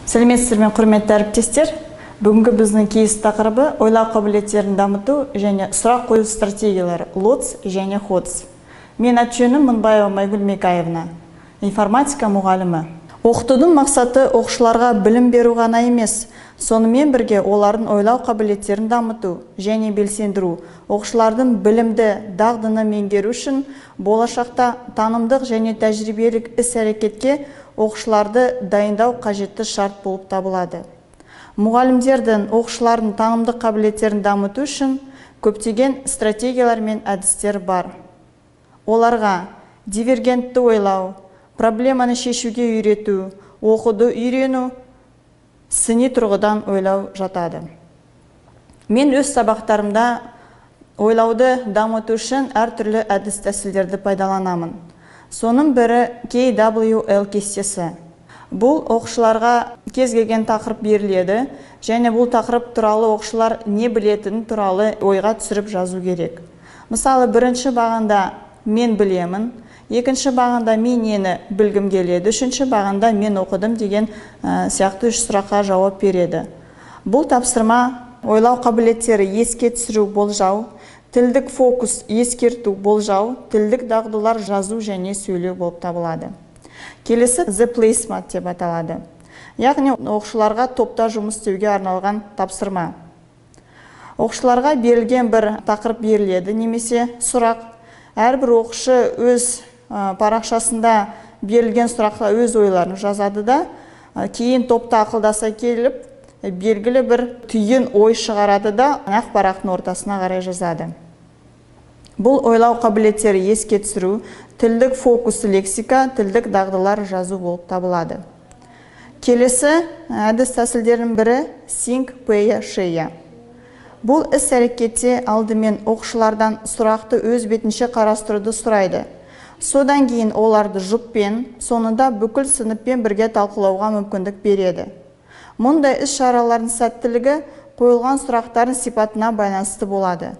Сәлеметсіздер ме, құрметті әріптестер. Бүгінгі біздің кейс тақырыбы ойлау қабілеттерін дамыту және сұрақ қою стратегиялары ЛОЦ және ХОЦ. Мен аты-жөнім Мыңбаева Майгүл Мекаевна, информатика мұғалімі. Оқытудың мақсаты оқушыларға білім беру ғана емес, сонымен бірге олардың ойлау қабілеттерін дамыту және белсендіру, оқушылардың білімді, дағдыны меңгеру үшін болашақта танымдық және тәжірибелік іс-әрекетке оқушыларды дайындау қажетті шарт болып табылады. Мұғалімдердің оқушылардың танымдық қабілеттерін дамыту үшін көптеген стратегиялар мен әдістер бар. Оларға дивергентті ойлау, проблеманы шешуге үйрету, оқуды үйрену, сыни тұрғыдан ойлау жатады. Мен өз сабақтарымда ойлауды дамыту үшін әртүрлі әдіс тәсілдерді пайдаланамын. Соның бірі KWL кестесі. Бұл оқушыларға кез келген тақырып беріледі, және бұл тақырып туралы оқушылар не білетіні туралы ойға түсіріп жазу керек. Мысалы, бірінші бағанда мен білемін, екінші бағанда мен нені білгім келеді, үшінші бағанда мен оқыдым деген сияқты үш сұраққа жауап береді. Бұл тапсырма ойлау қабілеттері еске түсіру, болжау, тілдік фокус, ескерту, болжау, тілдік дағдылар жазу және сөйлеу болып табылады. Келесі The Placement деп аталады. Яғни оқушыларға топта жұмыс істеуге арналған тапсырма. Оқушыларға берілген бір тақырып беріледі, немесе сұрақ. Әрбір оқушы өз парақшасында берілген сұраққа өз ойларын жазады да, кейін топта ақылдаса келіп, белгілі бір түйін ой шығарады да, ақ парақтың ортасына қарай жазады. Бұл ойлау қабілеттері еске түсіру, тілдік фокус, лексика, тілдік дағдылар жазу болып табылады. Келесі әдіс тәсілдерінің бірі Think, Pay, Share. Бұл іс-әрекетте алдымен оқушылардан сұрақты өз бетінше қарастыруды сұрайды. Содан кейін оларды жұппен, соңында бүкіл сыныппен бірге талқылауға мүмкіндік береді. Мұндай іс-шаралардың сәттілігі қойылған сұрақтардың сипатына байланысты болады.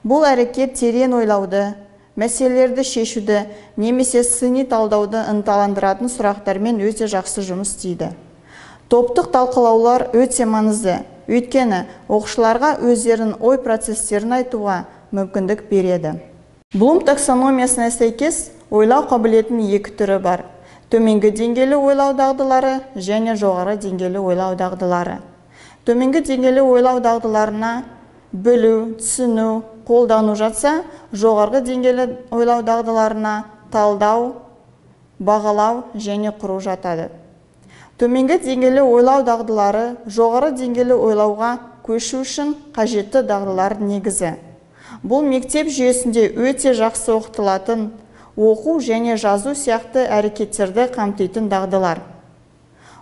Бұл әрекет терең ойлауды, мәселелерді шешуді, немесе сыни талдауды ынталандыратын сұрақтармен өте жақсы жұмыс істейді. Топтық талқылаулар өте маңызды, өйткені оқушыларға өздерінің ой процестерін айтуға мүмкіндік береді. Блум таксономиясына сәйкес ойлау қабілетінің екі түрі бар: төменгі деңгейлі ойлау дағдылары және жоғары деңгейлі ойлау дағдылары. Төменгі деңгейлі ойлау дағдыларына білу, түсіну, қолдану жатса, жоғарғы деңгейлі ойлау дағдыларына талдау, бағалау және құру жатады. Төменгі деңгейлі ойлау дағдылары жоғары деңгейлі ойлауға көшу үшін қажетті дағдылар негізі. Бұл мектеп жүйесінде өте жақсы оқытылатын оқу және жазу сияқты әрекеттерді қамтитын дағдылар.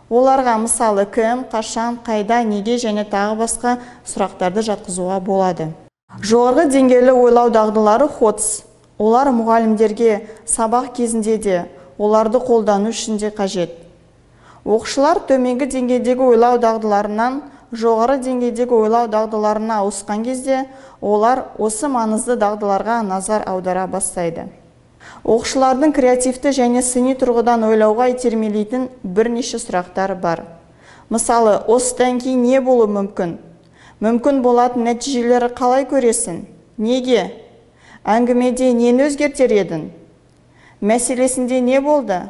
Оларға мысалы кім, қашан, қайда, неге және тағы басқа сұрақтарды жатқызуға болады. Жоғарғы деңгейлі ойлау дағдылары ХОЦ. Олар мұғалімдерге сабақ кезінде де, оларды қолдану үшін де қажет. Оқушылар төменгі деңгейдегі ойлау дағдыларынан жоғары деңгейдегі ойлау дағдыларына ауысқан кезде, олар осы маңызды дағдыларға назар аудара бастайды. Оқушылардың креативті және сыни тұрғыдан ойлауға итермелейтін бірнеше сұрақтар бар. Мысалы, осыдан кейін не болуы мүмкін? Мүмкін болатын нәтижелері қалай көресің? Неге? Әңгімеде нені өзгертер едің? Мәселесінде не болды?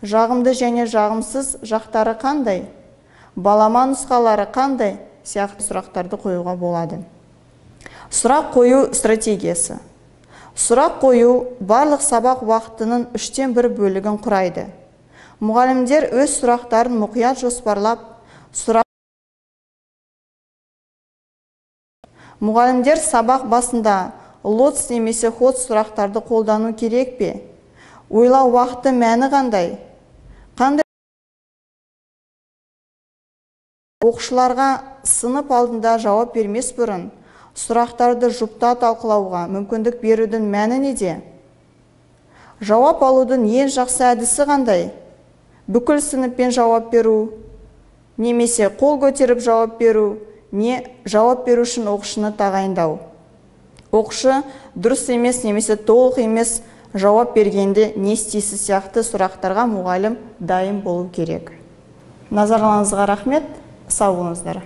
Жағымды және жағымсыз жақтары қандай? Балама нұсқалары қандай? Сияқты сұрақтарды қоюға болады. Сұрақ қою стратегиясы. Сұрақ қою барлық сабақ уақытының 1/3 бөлігін құрайды. Мұғалімдер өз сұрақтарын мұқият жоспарлап, мұғалімдер сабақ басында ЛОЦ немесе ХОЦ сұрақтарды қолдану керек пе? Ойлау уақыты мәні қандай? Оқушыларға сынып алдында жауап бермес бұрын сұрақтарды жұпта талқылауға мүмкіндік берудің мәні неде? Жауап алудың ең жақсы әдісі қандай? Бүкіл сыныппен жауап беру, немесе қол көтеріп жауап беру, не жауап беру үшін оқушыны тағайындау. Оқушы дұрыс емес немесе толық емес жауап бергенде не істейсіз сияқты сұрақтарға мұғалім дайын болу керек. Назарларыңызға рахмет, сау болыңыздар.